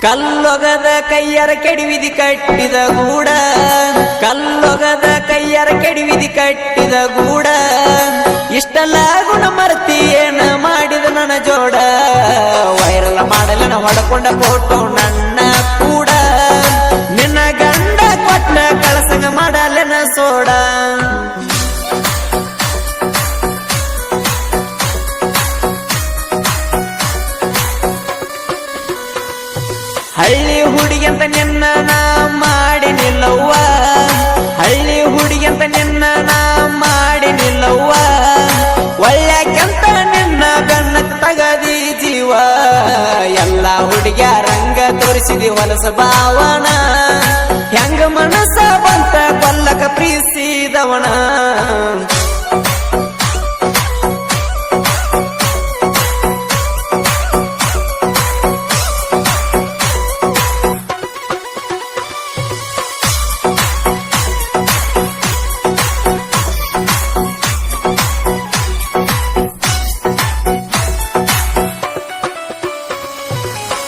ಕಲ್ಲೊಗದ ಕೈಯರ ಕೆಡವಿದಿ ಕಟ್ಟಿದ ಗೂಡ ಕಲ್ಲೊಗದ ಕೈಯರ ಕೆಡವಿದಿ ಕಟ್ಟಿದ ಗೂಡ ಇಷ್ಟೆಲ್ಲ ಗುಣ ಮರ್ತಿ ಏನ ಮಾಡಿದ ನನ್ನ ಜೋಡ ವೈರಲ್ ಮಾಡಲನ ಹೊಡಕೊಂಡ ಫೋಟೋ ನನ್ನ ಕೂಡ ನಿನ್ನ ಗಂಡ ಕೊಟ್ಟ ಕಳಸಂಗ ಮಾಡಲೆನ ಸೋಡ ಹಳ್ಳಿ ಹುಡುಗಿ ಅಂತ ನಿನ್ನ ನಾ ಮಾಡಿ ನಿಲ್ಲವ್ವ ಹಳ್ಳಿ ಹುಡುಗಿ ಅಂತ ನಿನ್ನ ನಾ ಮಾಡಿ ನಿಲ್ಲವ್ವ ಒಳ್ಳೆಕೆಂತ ನಿನ್ನ ಗಣ್ಣಕ್ ತಗದಿ ಜೀವ ಎಲ್ಲ ಹುಡುಗಿಯ ರಂಗ ತೋರಿಸಿದಿ ಹೊಲಸ ಭಾವನ ಹೆಂಗ ಮನಸ್ಸ ಬಂತ ಕೊಲ್ಲಕ ಪ್ರೀಸಿದವನ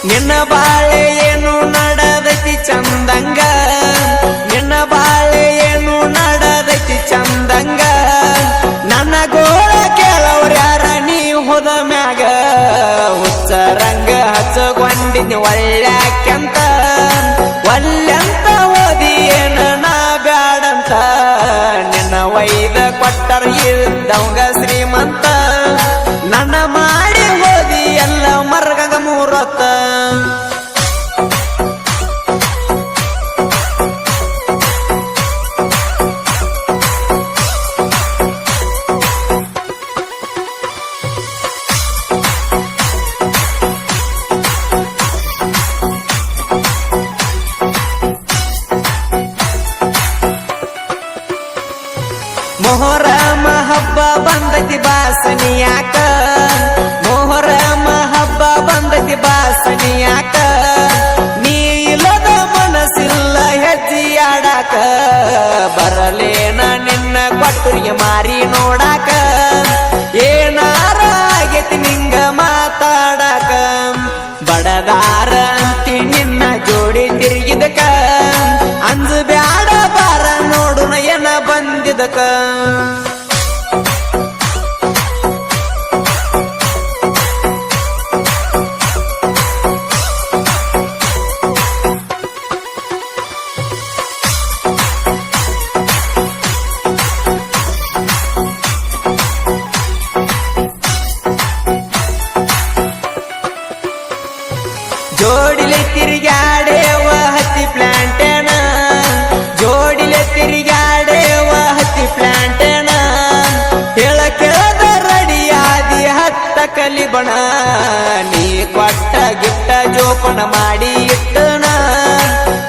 ನಿನ್ನ ಬಾಳೆ ಏನು ನಡದೈತಿ ಚಂದಂಗ ನಿನ್ನ ಬಾಳೆ ಏನು ನಡದೈತಿ ಚಂದಂಗ ನನ್ನ ಗೋಳ ಕೇಳವ್ರ ಯಾರ ನೀ ಹೋದ ಮ್ಯಾಗ ಹುಚ್ಚ ರಂಗ ಹಚ್ಚಗೊಂಡಿನಿ ಒಳ್ಳ್ಯಾಕೆಂತ ಒಲ್ಲೆಂತ ಓದಿ ಏನ ನಾ ಬ್ಯಾಡಂತ ನಿನ್ನ ವೈದ ಕೊಟ್ಟರ ಇದ್ದವಂಗ ಶ್ರೀಮಂತ ನನ್ನ ಮಾಡಿ ಓದಿ ಎಲ್ಲ ಮರ್ಗಂಗ ಮೂರೊತ್ತ ಮೊಹರಮ ಹಬ್ಬ ಬಂದತಿ ಬಾಸನಿಯಾಕ ಮೊಹರಮ ಹಬ್ಬ ಬಂದತಿ ಬಾಸನಿಯಾಕ ನೀ ಇಲ್ಲದ ಮನಸ್ಸಿಲ್ಲ ಹೆಜ್ಜಿಯಾಡಾಕ ಬರಲೇನ ನಿನ್ನ ಕೊಟ್ಟರಿಗೆ ಮಾರಿ ನೋಡಾಕ ಏನಾರ ಆಗೈತಿ ನಿಂಗ ಮಾತಾಡಾಕ ಬಡದಾರ ಅಂತಿ ನಿನ್ನ ಜೋಡಿ ತಿರುಗಿದಕ ಅಂಜು ಬ್ಯಾಡ ಬಾರ ನೋಡು ಏನ ಬಂದಿದಕ ಜೋಡಿಲೆ ತಿರುಗಾಡೇವ ಹತ್ತಿ ಪ್ಲಾಂಟೇನ ಜೋಡಿಲೆ ತಿರುಗಾಡೇವ ಹತ್ತಿ ಪ್ಲಾಂಟೇನ ಹೇಳ ಕೇಳದ ರಡಿಯಾದಿ ಹತ್ತ ಕಲಿಬಣ ನೀ ಕೊಟ್ಟ ಗಿಟ್ಟ ಜೋಪನ ಮಾಡಿ ಇಟ್ಟನ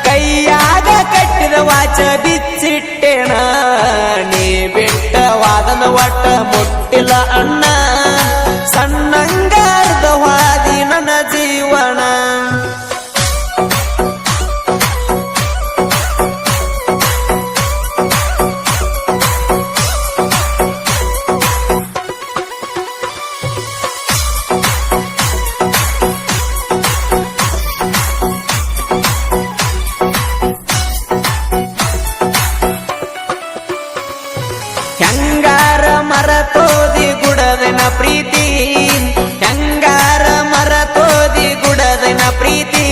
ಕೈಯಾಗ ಕಟ್ಟಿದ ವಾಚ ಬಿಚ್ಚಿಟ್ಟೇನ ನೀ ಬಿಟ್ಟ ವಾದನ ಒಟ್ಟ ಮುಟ್ಟಿಲ್ಲ ಅಣ್ಣ ಸಣ್ಣಂಗಾರ್ದ ವಾದಿ ನನ್ನ ಜೀವನ ಹೆಂಗಾರ ಮರತೋದಿ ಗುಡದನ ಪ್ರೀತಿ ಹೆಂಗಾರ ಮರತೋದಿ ಗುಡದನ ಪ್ರೀತಿ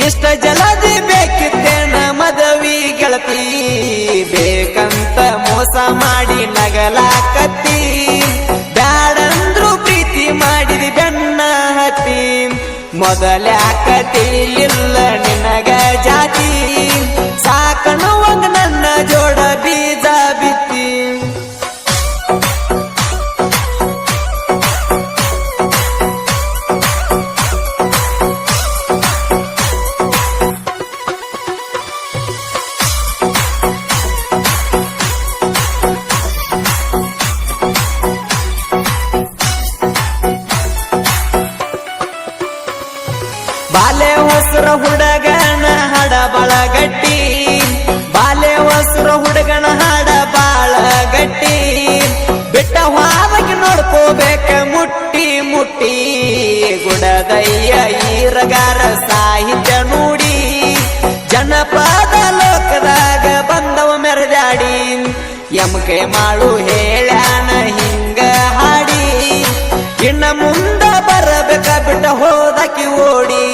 ಇಷ್ಟ ಜಲದಿ ಬೇಕಿದ್ದೇನ ಮದವಿ ಗೆಳತಿ ಬೇಕಂತ ಮೋಸ ಮಾಡಿ ನಗಲಾಕತ್ತಿ ಬ್ಯಾಡಂದ್ರು ಪ್ರೀತಿ ಮಾಡಿದಿ ಬೆನ್ನ ಹತ್ತಿ ಮೊದಲ್ಯಾಕ ತಿಳಿಲಿಲ್ಲ ನಿನಗ ಜಾತಿ ಸಾಕಣುವಂಗ ನನ್ನ ಜೋಡ ಬೀಜ ಬಿತ್ತಿ ಬಾಲೆ ಹೊಸರ ಹುಡುಗನ ಹಡ ಬಳಗಟ್ಟಿ ಬಾಲೆ ಹೊಸರ ಹುಡುಗನ ಹಡ ಬಾಳ ಗಟ್ಟಿ ಬಿಟ್ಟ ಹಾವಾಗಿ ನೋಡ್ಕೋಬೇಕ ಮುಟ್ಟಿ ಮುಟ್ಟಿ ಹುಡಗಯ್ಯ ಈರಗಾರ ಸಾಹಿತ್ಯ ನುಡಿ ಜನಪದ ಲೋಕದಾಗ ಬಂದವ ಮೆರೆದಾಡಿ ಎಮ್ಕೆ ಮಾಡು ಹೇಳ್ಯಾನ ಹಿಂಗ ಹಾಡಿ ಇನ್ನ ಮುಂದ ಬರಬೇಕ ಬಿಟ್ಟ ಹೋದಕಿ ಓಡಿ